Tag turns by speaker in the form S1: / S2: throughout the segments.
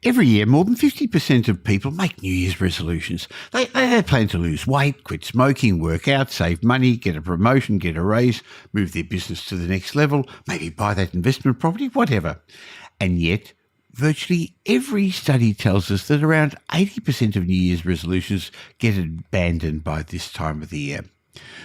S1: Every year, more than 50% of people make New Year's resolutions. They plan to lose weight, quit smoking, work out, save money, get a promotion, get a raise, move their business to the next level, maybe buy that investment property, whatever. And yet, virtually every study tells us that around 80% of New Year's resolutions get abandoned by this time of the year.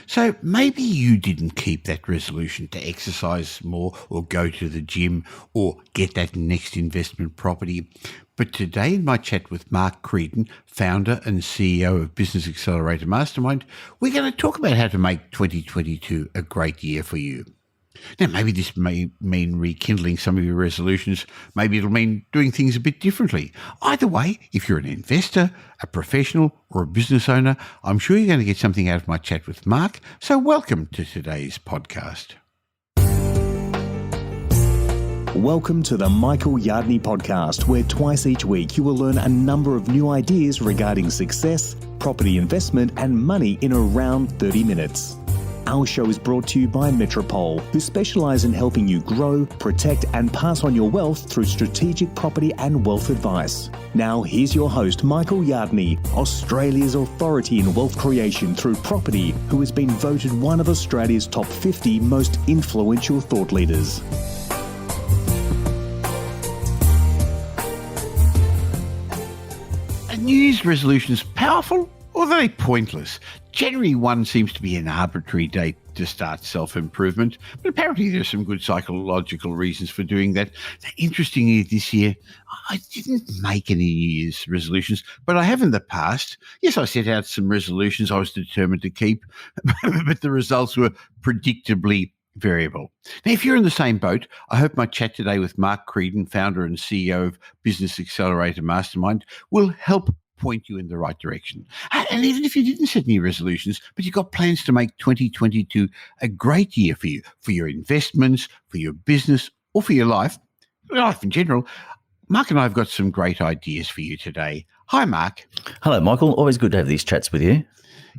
S1: So maybe you didn't keep that resolution to exercise more or go to the gym or get that next investment property. But today in my chat with Mark Creedon, founder and CEO of Business Accelerator Mastermind, we're going to talk about how to make 2022 a great year for you. Now, maybe this may mean rekindling some of your resolutions. Maybe it'll mean doing things a bit differently. Either way, if you're an investor, a professional, or a business owner, I'm sure you're going to get something out of my chat with Mark. So welcome to today's podcast.
S2: Welcome to the Michael Yardney podcast, where twice each week you will learn a number of new ideas regarding success, property investment, and money in around 30 minutes. Our show is brought to you by Metropole, who specialise in helping you grow, protect and pass on your wealth through strategic property and wealth advice. Now here's your host, Michael Yardney, Australia's authority in wealth creation through property, who has been voted one of Australia's top 50 most influential thought leaders.
S1: Are New Year's resolutions powerful or are they pointless? January 1 seems to be an arbitrary date to start self-improvement, but apparently there are some good psychological reasons for doing that. Interestingly, this year, I didn't make any New Year's resolutions, but I have in the past. Yes, I set out some resolutions I was determined to keep, but the results were predictably variable. Now, if you're in the same boat, I hope my chat today with Mark Creedon, founder and CEO of Business Accelerator Mastermind, will help point you in the right direction. And even if you didn't set any resolutions, but you've got plans to make 2022 a great year for your investments, for your business, or for your life in general, Mark and I have got some great ideas for you today. Hi, Mark.
S3: Hello, Michael. Always good to have these chats with you.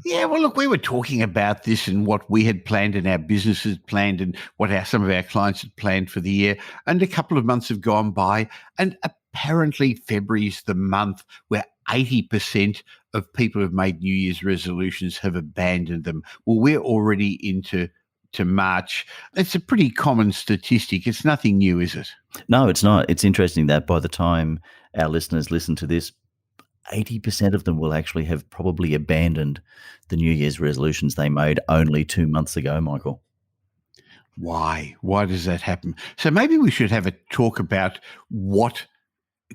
S1: Yeah, well, look, we were talking about this and what we had planned and our business had planned and what some of our clients had planned for the year. And a couple of months have gone by, and apparently February's the month where 80% of people who've made New Year's resolutions have abandoned them. Well, we're already into March. It's a pretty common statistic. It's nothing new, is it?
S3: No, it's not. It's interesting that by the time our listeners listen to this, 80% of them will actually have probably abandoned the New Year's resolutions they made only 2 months ago, Michael.
S1: Why? Why does that happen? So maybe we should have a talk about what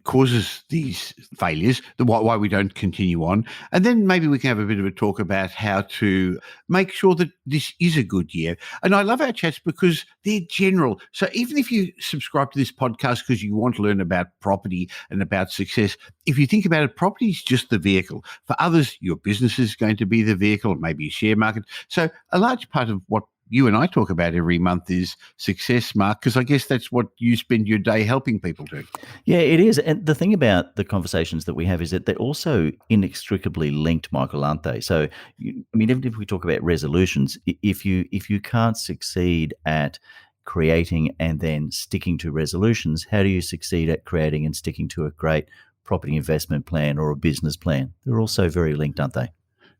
S1: causes these failures, why we don't continue on, and then maybe we can have a bit of a talk about how to make sure that this is a good year. And I love our chats because they're general. So even if you subscribe to this podcast because you want to learn about property and about success, if you think about it, property is just the vehicle. For others, your business is going to be the vehicle, maybe a share market. So a large part of what you and I talk about every month is success, Mark, because I guess that's what you spend your day helping people do.
S3: Yeah, it is. And the thing about the conversations that we have is that they're also inextricably linked, Michael, aren't they? So, even if we talk about resolutions, if you can't succeed at creating and then sticking to resolutions, how do you succeed at creating and sticking to a great property investment plan or a business plan? They're also very linked, aren't they?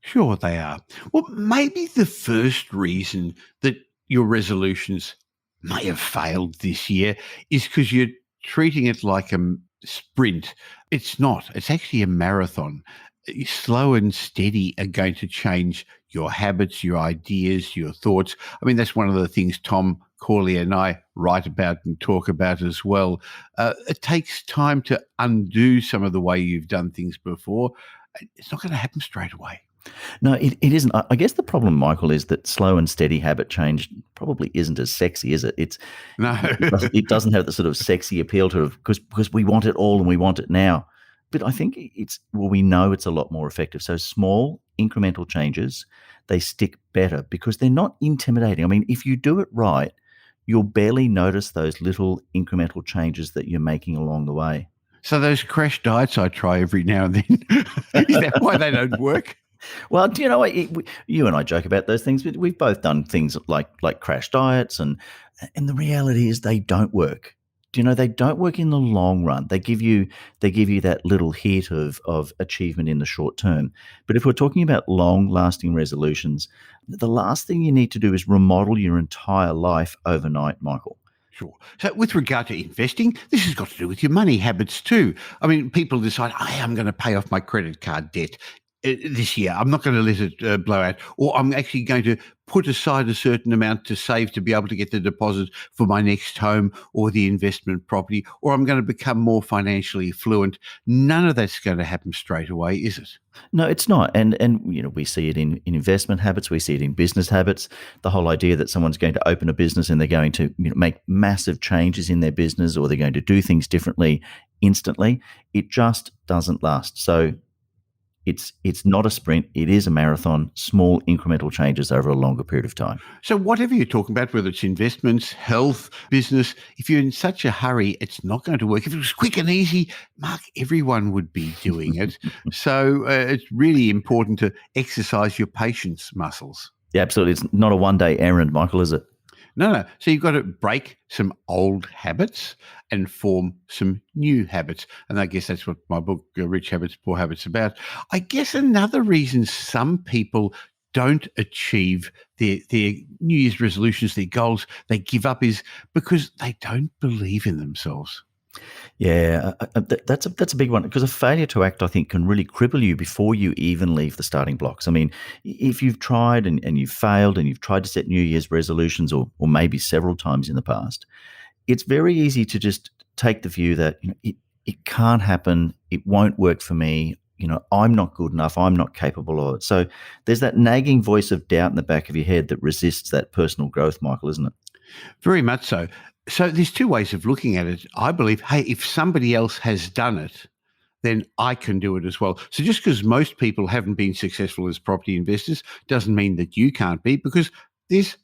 S1: Sure, they are. Well, maybe the first reason that your resolutions may have failed this year is because you're treating it like a sprint. It's not. It's actually a marathon. Slow and steady are going to change your habits, your ideas, your thoughts. I mean, that's one of the things Tom Corley and I write about and talk about as well. It takes time to undo some of the way you've done things before. It's not going to happen straight away.
S3: No, it isn't. I guess the problem, Michael, is that slow and steady habit change probably isn't as sexy, is it?
S1: No.
S3: It doesn't have the sort of sexy appeal to it because we want it all and we want it now. But I think we know it's a lot more effective. So small incremental changes, they stick better because they're not intimidating. I mean, if you do it right, you'll barely notice those little incremental changes that you're making along the way.
S1: So those crash diets I try every now and then, is that why they don't work?
S3: Well, do you know what? You and I joke about those things, but we've both done things like crash diets, and the reality is they don't work. they don't work in the long run. They give you that little hit of achievement in the short term. But if we're talking about long lasting resolutions, the last thing you need to do is remodel your entire life overnight, Michael.
S1: Sure. So, with regard to investing, this has got to do with your money habits too. I mean, people decide, hey, I'm going to pay off my credit card debt this year. I'm not going to let it blow out, or I'm actually going to put aside a certain amount to save to be able to get the deposit for my next home or the investment property, or I'm going to become more financially fluent. None of that's going to happen straight away, is it?
S3: No, it's not. And we see it in investment habits. We see it in business habits. The whole idea that someone's going to open a business and they're going to make massive changes in their business, or they're going to do things differently instantly, it just doesn't last. So it's not a sprint. It is a marathon, small incremental changes over a longer period of time.
S1: So whatever you're talking about, whether it's investments, health, business, if you're in such a hurry, it's not going to work. If it was quick and easy, Mark, everyone would be doing it. So it's really important to exercise your patience muscles.
S3: Yeah, absolutely. It's not a one-day errand, Michael, is it?
S1: No. So you've got to break some old habits and form some new habits. And I guess that's what my book, Rich Habits, Poor Habits, is about. I guess another reason some people don't achieve their New Year's resolutions, their goals, they give up, is because they don't believe in themselves.
S3: Yeah, that's a big one, because a failure to act, I think, can really cripple you before you even leave the starting blocks. I mean, if you've tried and you've failed and you've tried to set New Year's resolutions, or maybe several times in the past, it's very easy to just take the view that it can't happen, it won't work for me. I'm not good enough, I'm not capable of it. So there's that nagging voice of doubt in the back of your head that resists that personal growth, Michael, isn't it?
S1: Very much so. So there's two ways of looking at it. I believe, hey, if somebody else has done it, then I can do it as well. So just because most people haven't been successful as property investors doesn't mean that you can't be, because there's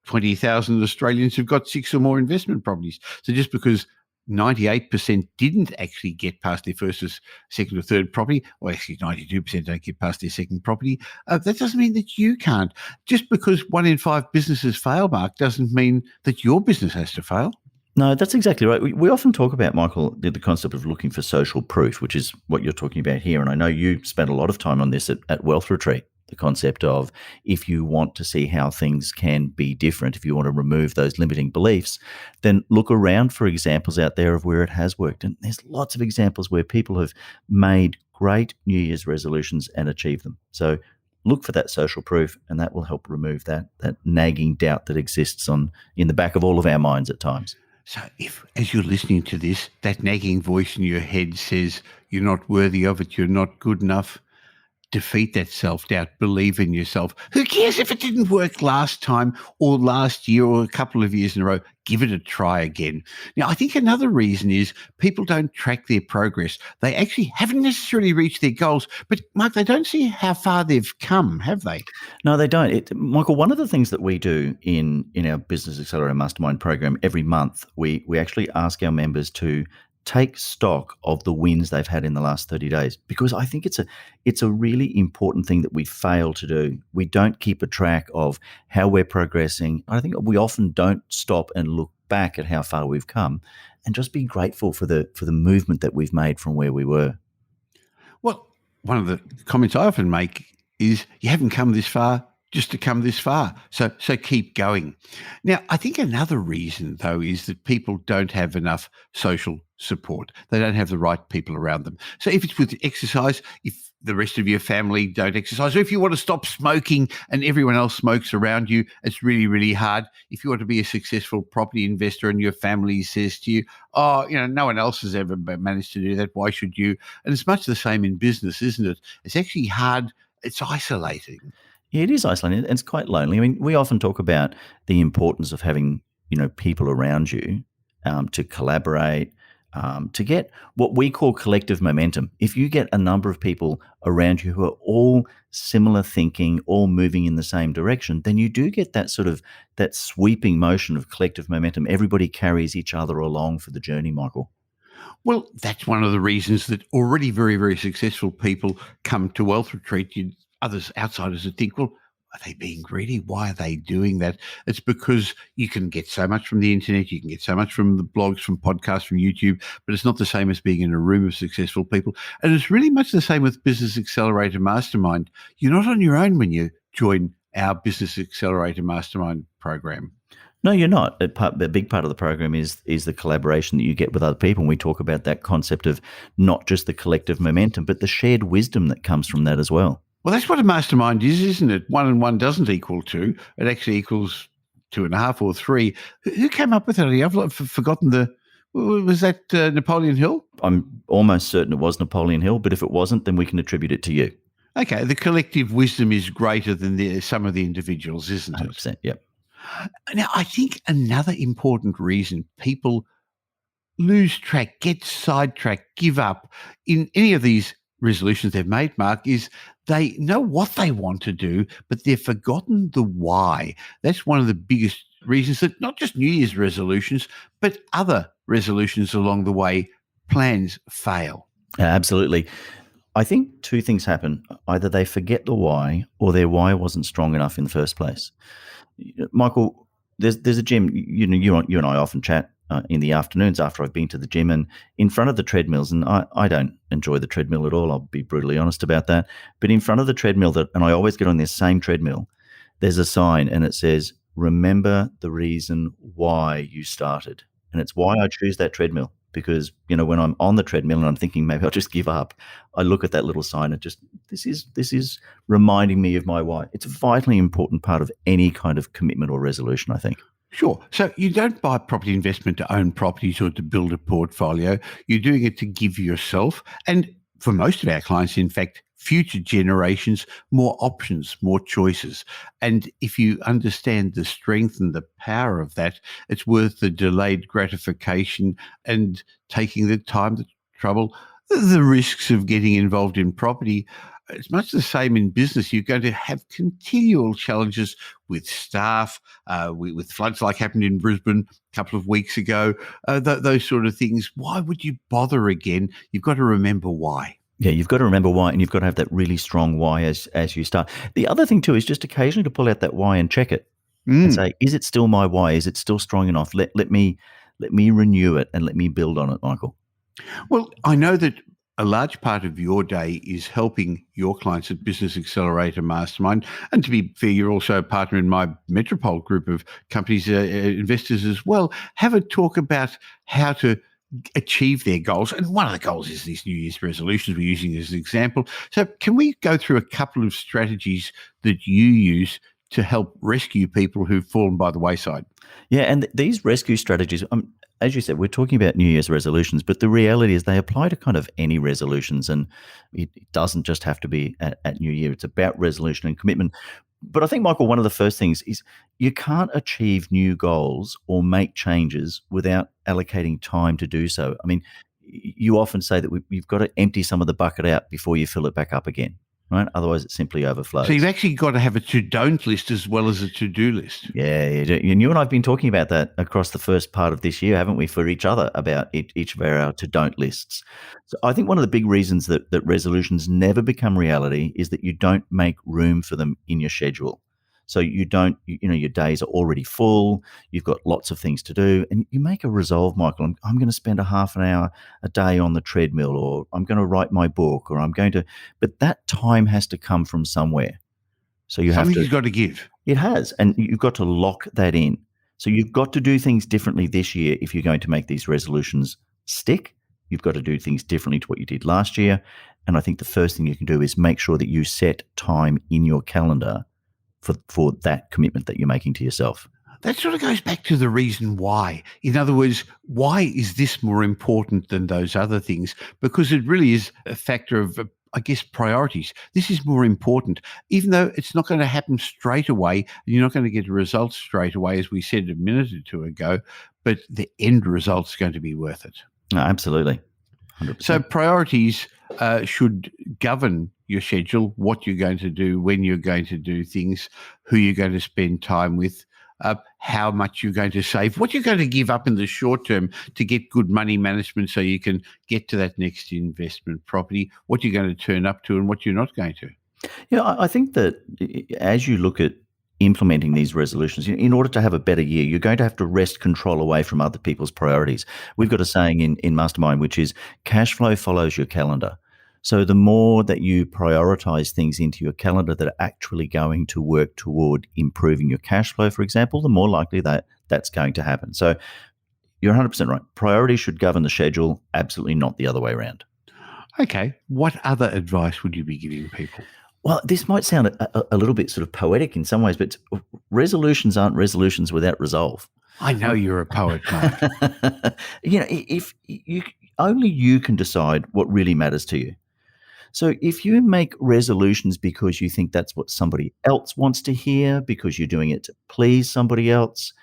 S1: 20,000 Australians who've got 6 or more investment properties. So just because 98% didn't actually get past their first or second or third property, or actually 92% don't get past their second property, that doesn't mean that you can't. Just because 1 in 5 businesses fail, Mark, doesn't mean that your business has to fail.
S3: No, that's exactly right. We often talk about, Michael, the concept of looking for social proof, which is what you're talking about here. And I know you spent a lot of time on this at Wealth Retreat. The concept of, if you want to see how things can be different, if you want to remove those limiting beliefs, then look around for examples out there of where it has worked. And there's lots of examples where people have made great New Year's resolutions and achieved them. So look for that social proof, and that will help remove that nagging doubt that exists in the back of all of our minds at times.
S1: So if, as you're listening to this, that nagging voice in your head says you're not worthy of it, you're not good enough, defeat that self-doubt, believe in yourself. Who cares if it didn't work last time or last year or a couple of years in a row? Give it a try again. Now, I think another reason is people don't track their progress. They actually haven't necessarily reached their goals, but Mark, they don't see how far they've come, have they?
S3: No, they don't. Michael, one of the things that we do in our Business Accelerator Mastermind program every month, we actually ask our members to take stock of the wins they've had in the last 30 days, because I think it's a really important thing that we fail to do. We don't keep a track of how we're progressing. I think we often don't stop and look back at how far we've come and just be grateful for the movement that we've made from where we were.
S1: Well, one of the comments I often make is, you haven't come this far just to come this far. So keep going. Now, I think another reason, though, is that people don't have enough social support. They don't have the right people around them. So if it's with exercise, if the rest of your family don't exercise, or if you want to stop smoking and everyone else smokes around you, it's really, really hard. If you want to be a successful property investor and your family says to you, oh, no one else has ever managed to do that, why should you? And it's much the same in business, isn't it? It's actually hard. It's isolating.
S3: Yeah, it is isolating, and it's quite lonely. I mean, we often talk about the importance of having, people around you to collaborate, to get what we call collective momentum. If you get a number of people around you who are all similar thinking, all moving in the same direction, then you do get that sort of that sweeping motion of collective momentum. Everybody carries each other along for the journey, Michael.
S1: Well, that's one of the reasons that already very, very successful people come to Wealth Retreat. Others, outsiders, that think, well, Are they being greedy? Why are they doing that? It's because you can get so much from the internet, you can get so much from the blogs, from podcasts, from YouTube, but it's not the same as being in a room of successful people. And it's really much the same with Business Accelerator Mastermind. You're not on your own when you join our Business Accelerator Mastermind program.
S3: No, you're not. A big part of the program is the collaboration that you get with other people. And we talk about that concept of not just the collective momentum, but the shared wisdom that comes from that as well.
S1: Well, that's what a mastermind is, isn't it? 1 and 1 doesn't equal 2. It actually equals 2.5 or 3. Who came up with that idea? I've forgotten was that Napoleon Hill?
S3: I'm almost certain it was Napoleon Hill, but if it wasn't, then we can attribute it to you.
S1: Okay, the collective wisdom is greater than the sum of the individuals, isn't it?
S3: 100%, yep.
S1: Now, I think another important reason people lose track, get sidetracked, give up in any of these resolutions they've made, Mark, is they know what they want to do, but they've forgotten the why. That's one of the biggest reasons that not just New Year's resolutions, but other resolutions along the way, plans fail.
S3: Absolutely. I think two things happen. Either they forget the why or their why wasn't strong enough in the first place. Michael, there's a gym, you and I often chat in the afternoons after I've been to the gym and in front of the treadmills, and I don't enjoy the treadmill at all, I'll be brutally honest about that, but in front of the treadmill, and I always get on this same treadmill, there's a sign and it says, remember the reason why you started. And it's why I choose that treadmill, because when I'm on the treadmill and I'm thinking maybe I'll just give up, I look at that little sign and just this is reminding me of my why. It's a vitally important part of any kind of commitment or resolution, I think.
S1: Sure. So you don't buy property investment to own properties or to build a portfolio. You're doing it to give yourself, and for most of our clients, in fact, future generations, more options, more choices. And if you understand the strength and the power of that, it's worth the delayed gratification and taking the time, the trouble, the risks of getting involved in property. It's much the same in business. You're going to have continual challenges with staff, with floods like happened in Brisbane a couple of weeks ago, those sort of things. Why would you bother again? You've got to remember why.
S3: Yeah, you've got to remember why, and you've got to have that really strong why as you start. The other thing too is just occasionally to pull out that why and check it and say, is it still my why? Is it still strong enough? Let me renew it and let me build on it, Michael.
S1: Well, I know that a large part of your day is helping your clients at Business Accelerator Mastermind. And to be fair, you're also a partner in my Metropole group of companies, investors as well. Have a talk about how to achieve their goals. And one of the goals is these New Year's resolutions we're using as an example. So can we go through a couple of strategies that you use to help rescue people who've fallen by the wayside?
S3: Yeah, and these rescue strategies, as you said, we're talking about New Year's resolutions, but the reality is they apply to kind of any resolutions, and it doesn't just have to be at New Year. It's about resolution and commitment. But I think, Michael, one of the first things is you can't achieve new goals or make changes without allocating time to do so. I mean, you often say that you've got to empty some of the bucket out before you fill it back up again. Right? Otherwise, it simply overflows.
S1: So you've actually got to have a to-don't list as well as a to-do list.
S3: Yeah, you do. And you and I have been talking about that across the first part of this year, haven't we, for each other, about each of our to-don't lists. So I think one of the big reasons that resolutions never become reality is that you don't make room for them in your schedule. So you don't, your days are already full, you've got lots of things to do, and you make a resolve, Michael, I'm going to spend a half an hour a day on the treadmill, or I'm going to write my book, or but that time has to come from somewhere. So
S1: Something's got to give.
S3: It has, and you've got to lock that in. So you've got to do things differently this year if you're going to make these resolutions stick. You've got to do things differently to what you did last year. And I think the first thing you can do is make sure that you set time in your calendar for that commitment that you're making to yourself.
S1: That sort of goes back to the reason why. In other words, why is this more important than those other things? Because it really is a factor of, I guess, priorities. This is more important, even though it's not going to happen straight away. And you're not going to get results straight away, as we said a minute or two ago, but the end result's going to be worth it.
S3: No, absolutely. 100%.
S1: So priorities should govern your schedule, what you're going to do, when you're going to do things, who you're going to spend time with, how much you're going to save, what you're going to give up in the short term to get good money management so you can get to that next investment property, what you're going to turn up to and what you're not going to.
S3: Yeah, I think that as you look at implementing these resolutions, in order to have a better year, you're going to have to wrest control away from other people's priorities. We've got a saying in Mastermind, which is cash flow follows your calendar. So the more that you prioritize things into your calendar that are actually going to work toward improving your cash flow, for example, the more likely that that's going to happen. So you're 100% right. Priority should govern the schedule, absolutely not the other way around.
S1: Okay. What other advice would you be giving people?
S3: Well, this might sound a little bit sort of poetic in some ways, but resolutions aren't resolutions without resolve.
S1: I know you're a poet, Mark.
S3: If you only you can decide what really matters to you. So if you make resolutions because you think that's what somebody else wants to hear, because you're doing it to please somebody else,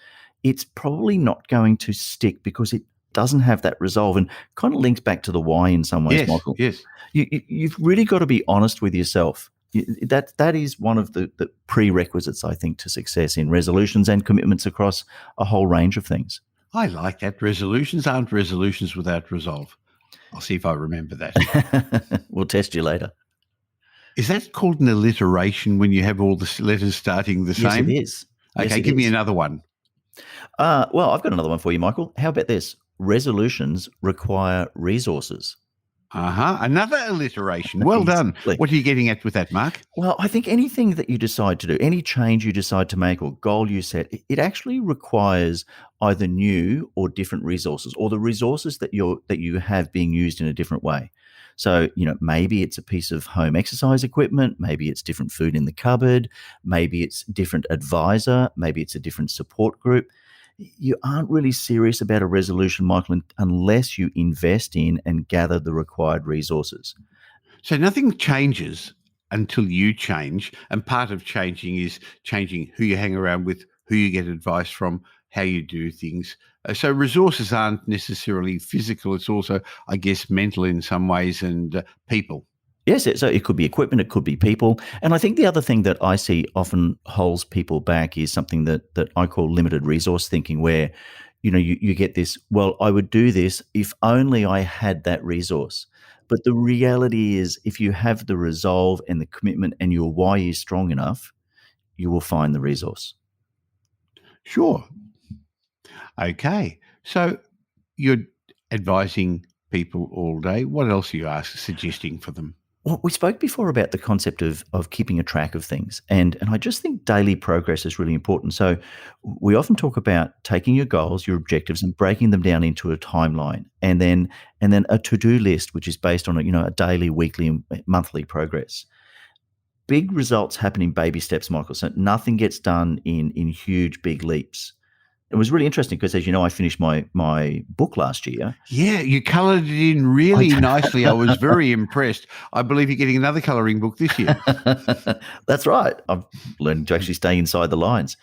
S3: it's probably not going to stick because it doesn't have that resolve, and kind of links back to the why in some ways,
S1: Yes,
S3: Michael.
S1: yes.
S3: You've really got to be honest with yourself. That is one of the prerequisites, I think, to success in resolutions and commitments across a whole range of things.
S1: I like that. Resolutions aren't resolutions without resolve. I'll see if I remember that.
S3: We'll test you later.
S1: Is that called an alliteration when you have all the letters starting the
S3: Yes,
S1: same?
S3: it is.
S1: Okay,
S3: Yes, it
S1: give me
S3: is.
S1: another one.
S3: Well, I've got another one for you, Michael. How about this? Resolutions require resources.
S1: Another alliteration. Well done.
S3: Exactly.
S1: What are you getting at with that, Mark?
S3: Well, I think anything that you decide to do, any change you decide to make or goal you set, it actually requires either new or different resources, or the resources that you have being used in a different way. So, maybe it's a piece of home exercise equipment, maybe it's different food in the cupboard, maybe it's different advisor, maybe it's a different support group. You aren't really serious about a resolution, Michael, unless you invest in and gather the required resources.
S1: So nothing changes until you change. And part of changing is changing who you hang around with, who you get advice from, how you do things. So resources aren't necessarily physical. It's also, I guess, mental in some ways, and people.
S3: Yes, so it could be equipment, it could be people. And I think the other thing that I see often holds people back is something that I call limited resource thinking, where, you get this, well, I would do this if only I had that resource. But the reality is, if you have the resolve and the commitment and your why is strong enough, you will find the resource.
S1: Sure. Okay. So you're advising people all day. What else are you suggesting for them?
S3: Well, we spoke before about the concept of keeping a track of things, and I just think daily progress is really important. So we often talk about taking your goals, your objectives, and breaking them down into a timeline, and then a to-do list, which is based on a daily, weekly, and monthly progress. Big results happen in baby steps, Michael. So nothing gets done in huge, big leaps. It was really interesting because, as you know, I finished my book last year.
S1: Yeah, you coloured it in really nicely. I was very impressed. I believe you're getting another colouring book this year.
S3: That's right. I'm learning to actually stay inside the lines.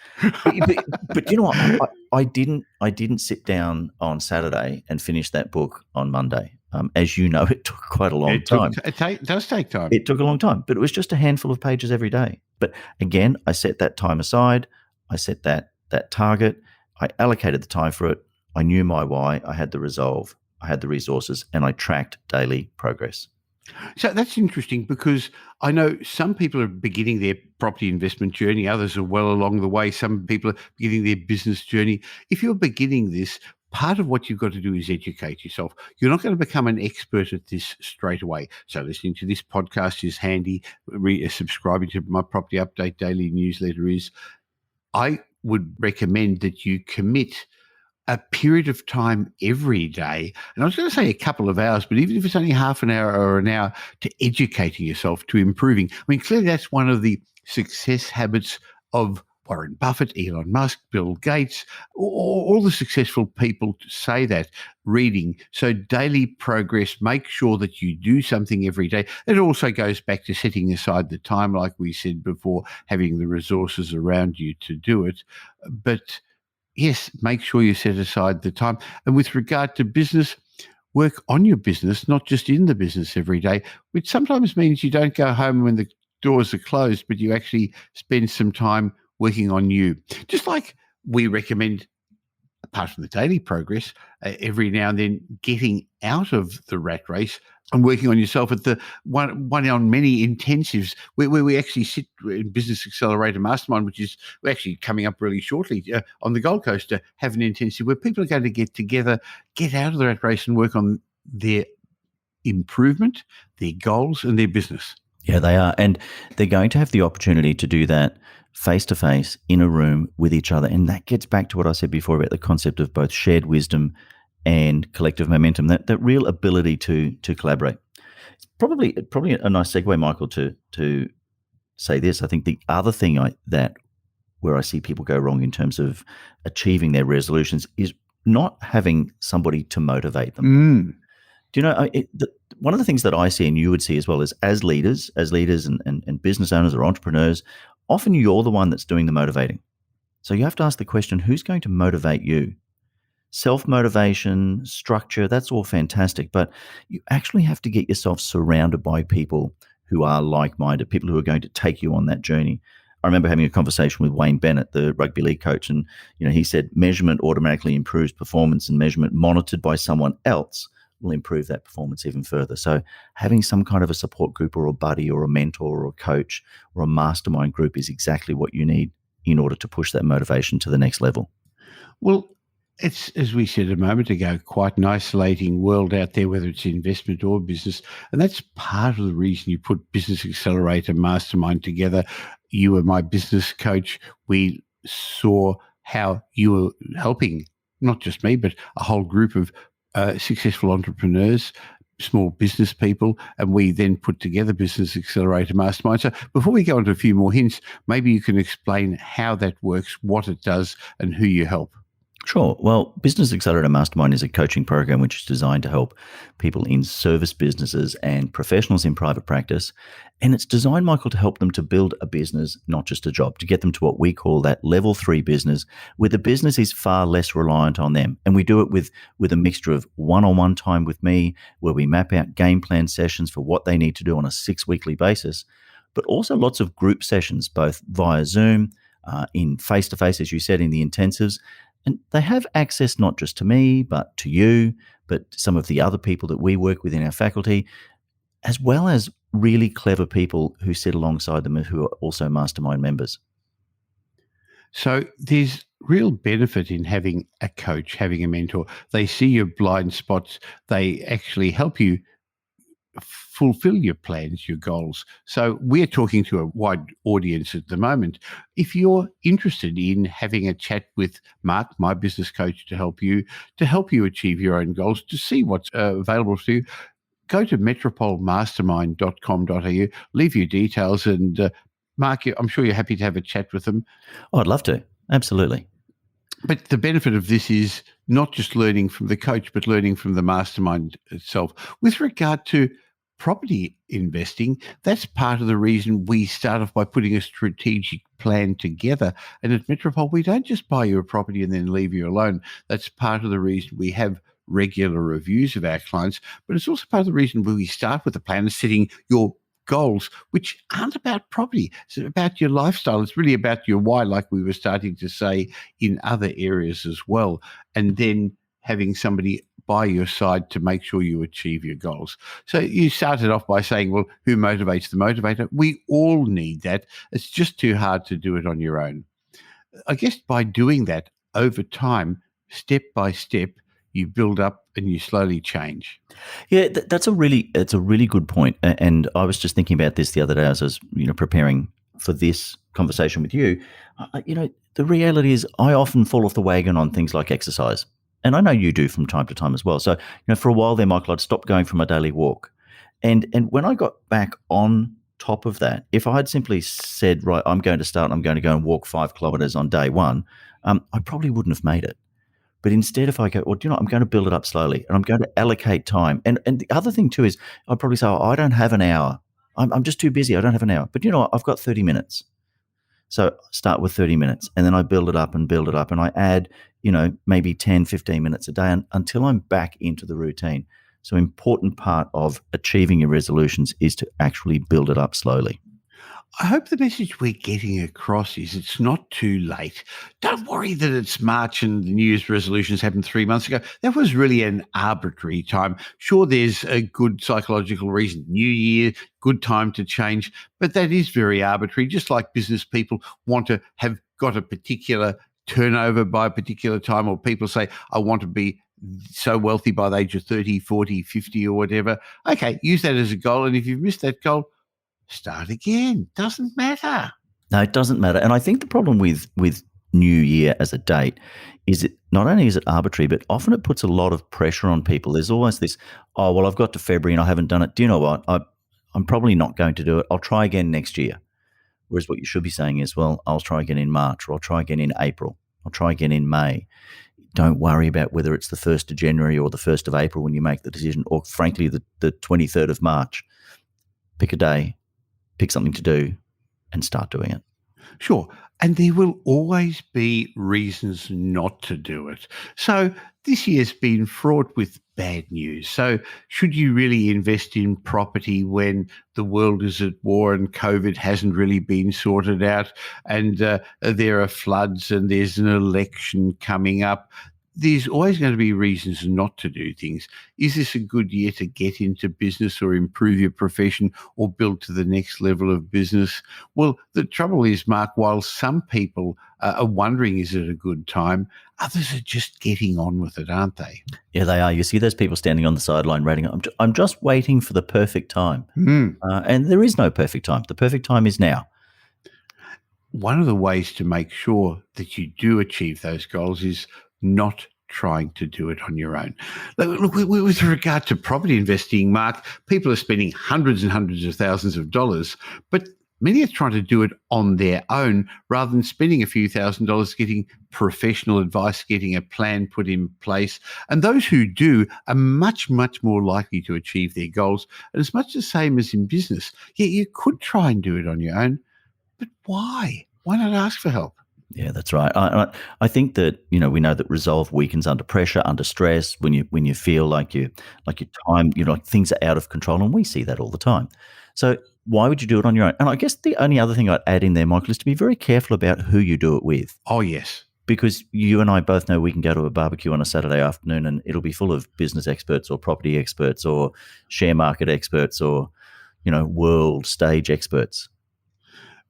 S3: But you know what? I didn't sit down on Saturday and finish that book on Monday. As you know, it took quite a long time.
S1: It does take time.
S3: It took a long time, but it was just a handful of pages every day. But again, I set that time aside. I set that target. I allocated the time for it. I knew my why. I had the resolve. I had the resources, and I tracked daily progress.
S1: So that's interesting, because I know some people are beginning their property investment journey. Others are well along the way. Some people are beginning their business journey. If you're beginning this, part of what you've got to do is educate yourself. You're not going to become an expert at this straight away. So listening to this podcast is handy. Subscribing to my Property Update daily newsletter is. I would recommend that you commit a period of time every day. And I was going to say a couple of hours, but even if it's only half an hour or an hour, to educating yourself, to improving. I mean, clearly that's one of the success habits of Warren Buffett, Elon Musk, Bill Gates, all the successful people say that, reading. So daily progress, make sure that you do something every day. It also goes back to setting aside the time, like we said before, having the resources around you to do it. But yes, make sure you set aside the time. And with regard to business, work on your business, not just in the business every day, which sometimes means you don't go home when the doors are closed, but you actually spend some time working on you. Just like we recommend apart from the daily progress, every now and then getting out of the rat race and working on yourself at the one on many intensives where we actually sit in Business Accelerator Mastermind, which is we're actually coming up really shortly on the Gold Coast to have an intensive where people are going to get together, get out of the rat race and work on their improvement, their goals and their business.
S3: Yeah, they are. And they're going to have the opportunity to do that face-to-face in a room with each other. And that gets back to what I said before about the concept of both shared wisdom and collective momentum, that real ability to collaborate. It's probably a nice segue, Michael, to say this. I think the other thing where I see people go wrong in terms of achieving their resolutions is not having somebody to motivate them. Do you know, one of the things that I see and you would see as well is as leaders and business owners or entrepreneurs, often you're the one that's doing the motivating. So you have to ask the question, who's going to motivate you? Self-motivation, structure, that's all fantastic, but you actually have to get yourself surrounded by people who are like-minded, people who are going to take you on that journey. I remember having a conversation with Wayne Bennett, the rugby league coach, and he said measurement automatically improves performance, and measurement monitored by someone else will improve that performance even further. So having some kind of a support group or a buddy or a mentor or a coach or a mastermind group is exactly what you need in order to push that motivation to the next level.
S1: Well, it's, as we said a moment ago, quite an isolating world out there, whether it's investment or business. And that's part of the reason you put Business Accelerator Mastermind together. You were my business coach. We saw how you were helping, not just me, but a whole group of successful entrepreneurs, small business people, and we then put together Business Accelerator Mastermind. So before we go into a few more hints, maybe you can explain how that works, what it does, and who you help.
S3: Sure. Well, Business Accelerator Mastermind is a coaching program which is designed to help people in service businesses and professionals in private practice. And it's designed, Michael, to help them to build a business, not just a job, to get them to what we call that level 3 business, where the business is far less reliant on them. And we do it with a mixture of one-on-one time with me, where we map out game plan sessions for what they need to do on a 6-weekly basis, but also lots of group sessions, both via Zoom, in face-to-face, as you said, in the intensives. And they have access not just to me, but to you, but some of the other people that we work with in our faculty, as well as really clever people who sit alongside them and who are also mastermind members.
S1: So there's real benefit in having a coach, having a mentor. They see your blind spots. They actually help you fulfill your plans, your goals. So we're talking to a wide audience at the moment. If you're interested in having a chat with Mark, my business coach, to help you achieve your own goals, to see what's available to you, go to metropolmastermind.com.au, leave your details, and Mark, I'm sure you're happy to have a chat with them.
S3: Oh, I'd love to. Absolutely.
S1: But the benefit of this is not just learning from the coach, but learning from the mastermind itself. With regard to property investing, that's part of the reason we start off by putting a strategic plan together. And at Metropole, we don't just buy you a property and then leave you alone. That's part of the reason we have regular reviews of our clients, but it's also part of the reason we start with a plan of setting your goals, which aren't about property. It's about your lifestyle. It's really about your why, like we were starting to say in other areas as well. And then having somebody by your side to make sure you achieve your goals. So you started off by saying, well, who motivates the motivator? We all need that. It's just too hard to do it on your own. I guess by doing that over time, step by step, you build up and you slowly change.
S3: Yeah, it's a really good point. And I was just thinking about this the other day as I was preparing for this conversation with you. The reality is I often fall off the wagon on things like exercise. And I know you do from time to time as well. So, for a while there, Michael, I'd stopped going for my daily walk. And when I got back on top of that, if I had simply said, right, I'm going to go and walk 5 kilometers on day one, I probably wouldn't have made it. But instead, if I go, well, I'm going to build it up slowly and I'm going to allocate time. And the other thing too is I'd probably say, I don't have an hour. I'm just too busy. I don't have an hour. But I've got 30 minutes. So start with 30 minutes and then I build it up and I add, maybe 10, 15 minutes a day until I'm back into the routine. So important part of achieving your resolutions is to actually build it up slowly.
S1: I hope the message we're getting across is it's not too late. Don't worry that it's March and the New Year's resolutions happened 3 months ago. That was really an arbitrary time. Sure, there's a good psychological reason. New Year, good time to change, but that is very arbitrary. Just like business people want to have got a particular turnover by a particular time, or people say, I want to be so wealthy by the age of 30, 40, 50 or whatever. Okay, use that as a goal. And if you've missed that goal, start again. Doesn't matter.
S3: No, it doesn't matter. And I think the problem with New Year as a date is it not only is it arbitrary, but often it puts a lot of pressure on people. There's always this, oh, well, I've got to February and I haven't done it. Do you know what? I'm probably not going to do it. I'll try again next year. Whereas what you should be saying is, well, I'll try again in March, or I'll try again in April. I'll try again in May. Don't worry about whether it's the 1st of January or the 1st of April when you make the decision, or frankly, the 23rd of March. Pick a day, pick something to do, and start doing it.
S1: Sure. And there will always be reasons not to do it. So this year's been fraught with bad news. So should you really invest in property when the world is at war and COVID hasn't really been sorted out, and there are floods and there's an election coming up? There's always going to be reasons not to do things. Is this a good year to get into business or improve your profession or build to the next level of business? Well, the trouble is, Mark, while some people are wondering, is it a good time, others are just getting on with it, aren't they?
S3: Yeah, they are. You see those people standing on the sideline rating, I'm just waiting for the perfect time. And there is no perfect time. The perfect time is now.
S1: One of the ways to make sure that you do achieve those goals is not trying to do it on your own. Look, with regard to property investing, Mark, people are spending hundreds and hundreds of thousands of dollars, but many are trying to do it on their own rather than spending a few $1,000s getting professional advice, getting a plan put in place. And those who do are much, much more likely to achieve their goals. And it's much the same as in business. Yeah, you could try and do it on your own, but why? Why not ask for help?
S3: Yeah, that's right. I think that, we know that resolve weakens under pressure, under stress, when you feel like your time, like things are out of control, and we see that all the time. So why would you do it on your own? And I guess the only other thing I'd add in there, Michael, is to be very careful about who you do it with.
S1: Oh, yes.
S3: Because you and I both know we can go to a barbecue on a Saturday afternoon and it'll be full of business experts or property experts or share market experts or, world stage experts.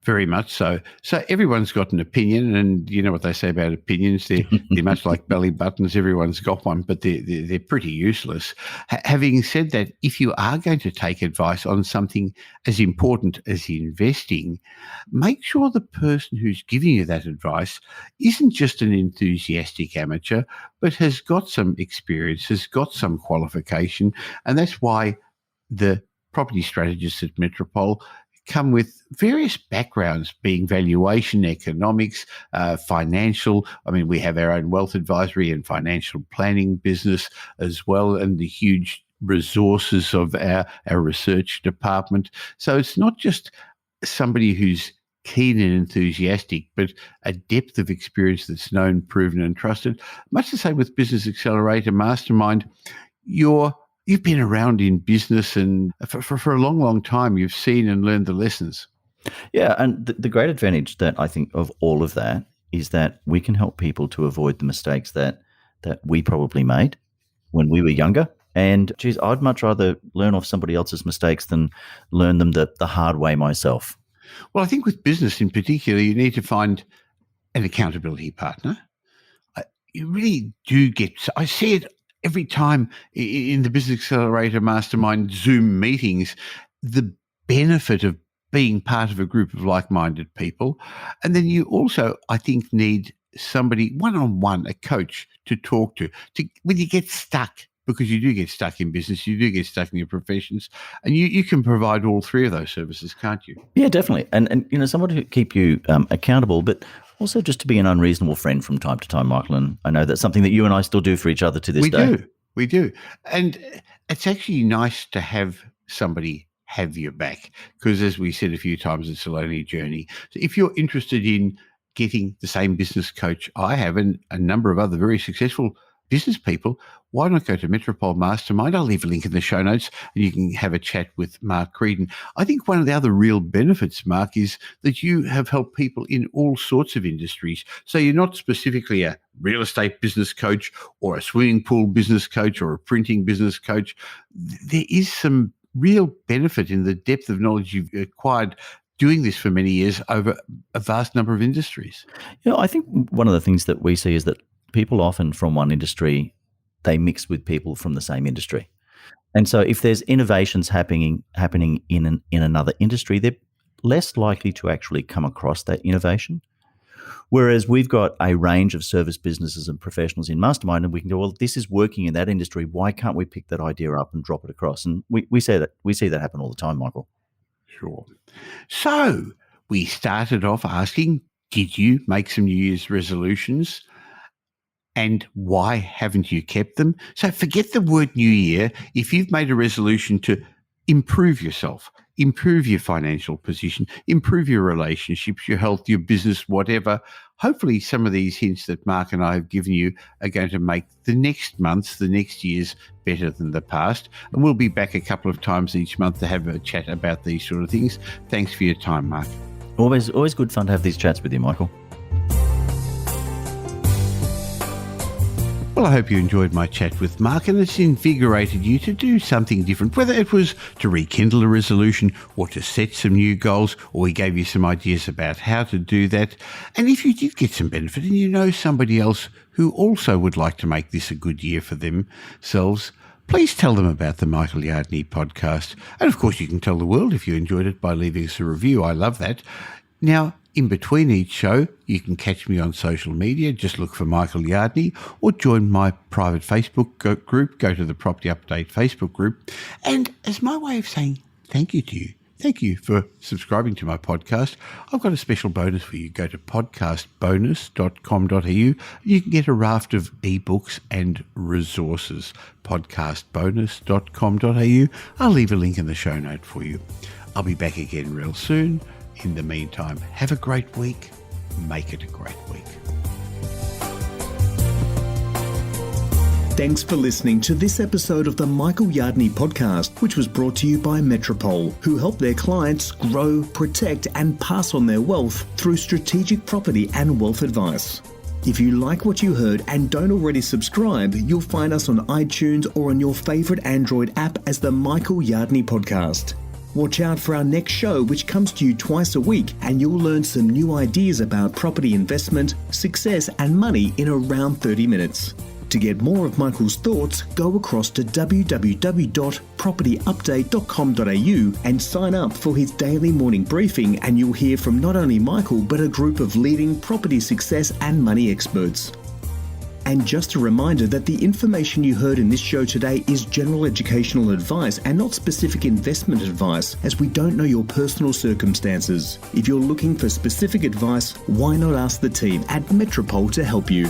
S1: Very much so. So everyone's got an opinion, and you know what they say about opinions. They're much like belly buttons. Everyone's got one, but they're pretty useless. Having said that, if you are going to take advice on something as important as investing, make sure the person who's giving you that advice isn't just an enthusiastic amateur, but has got some experience, has got some qualification, and that's why the property strategists at Metropole come with various backgrounds, being valuation, economics, financial. I mean, we have our own wealth advisory and financial planning business as well, and the huge resources of our research department. So it's not just somebody who's keen and enthusiastic, but a depth of experience that's known, proven and trusted. Much the same with Business Accelerator, Mastermind. You've been around in business, and for a long, long time, you've seen and learned the lessons.
S3: Yeah, and the great advantage that I think of all of that is that we can help people to avoid the mistakes that we probably made when we were younger. And, geez, I'd much rather learn off somebody else's mistakes than learn them the hard way myself.
S1: Well, I think with business in particular, you need to find an accountability partner. You really do I see it every time in the Business Accelerator Mastermind Zoom meetings, the benefit of being part of a group of like-minded people. And then you also, I think, need somebody one-on-one, a coach to talk to when you get stuck, because you do get stuck in business, you do get stuck in your professions, and you can provide all three of those services, can't you?
S3: Yeah, definitely. And someone to keep you accountable, but also just to be an unreasonable friend from time to time, Michael. And I know that's something that you and I still do for each other to this day.
S1: We do. And it's actually nice to have somebody have your back, because as we said a few times, it's a lonely journey. So if you're interested in getting the same business coach I have and a number of other very successful business people, why not go to Metropole Mastermind? I'll leave a link in the show notes and you can have a chat with Mark Creedon. I think one of the other real benefits, Mark, is that you have helped people in all sorts of industries. So you're not specifically a real estate business coach or a swimming pool business coach or a printing business coach. There is some real benefit in the depth of knowledge you've acquired doing this for many years over a vast number of industries.
S3: I think one of the things that we see is that people often from one industry, they mix with people from the same industry. And so if there's innovations happening in another industry, they're less likely to actually come across that innovation. Whereas we've got a range of service businesses and professionals in Mastermind, and we can go, well, this is working in that industry. Why can't we pick that idea up and drop it across? And we see that happen all the time, Michael.
S1: Sure. So we started off asking, did you make some New Year's resolutions? And why haven't you kept them? So forget the word New Year. If you've made a resolution to improve yourself, improve your financial position, improve your relationships, your health, your business, whatever, hopefully some of these hints that Mark and I have given you are going to make the next months, the next years better than the past. And we'll be back a couple of times each month to have a chat about these sort of things. Thanks for your time, Mark.
S3: Always good fun to have these chats with you, Michael.
S1: Well, I hope you enjoyed my chat with Mark and it's invigorated you to do something different, whether it was to rekindle a resolution or to set some new goals, or we gave you some ideas about how to do that. And if you did get some benefit and you know somebody else who also would like to make this a good year for themselves, please tell them about the Michael Yardney podcast. And of course, you can tell the world if you enjoyed it by leaving us a review. I love that. Now, in between each show, you can catch me on social media. Just look for Michael Yardney or join my private Facebook group. Go to the Property Update Facebook group. And as my way of saying thank you to you, thank you for subscribing to my podcast, I've got a special bonus for you. Go to podcastbonus.com.au. You can get a raft of ebooks and resources. Podcastbonus.com.au. I'll leave a link in the show note for you. I'll be back again real soon. In the meantime, have a great week. Make it a great week.
S2: Thanks for listening to this episode of the Michael Yardney podcast, which was brought to you by Metropole, who help their clients grow, protect, and pass on their wealth through strategic property and wealth advice. If you like what you heard and don't already subscribe, you'll find us on iTunes or on your favourite Android app as the Michael Yardney podcast. Watch out for our next show, which comes to you twice a week, and you'll learn some new ideas about property investment, success, and money in around 30 minutes. To get more of Michael's thoughts, go across to www.propertyupdate.com.au and sign up for his daily morning briefing, and you'll hear from not only Michael, but a group of leading property success and money experts. And just a reminder that the information you heard in this show today is general educational advice and not specific investment advice, as we don't know your personal circumstances. If you're looking for specific advice, why not ask the team at Metropole to help you?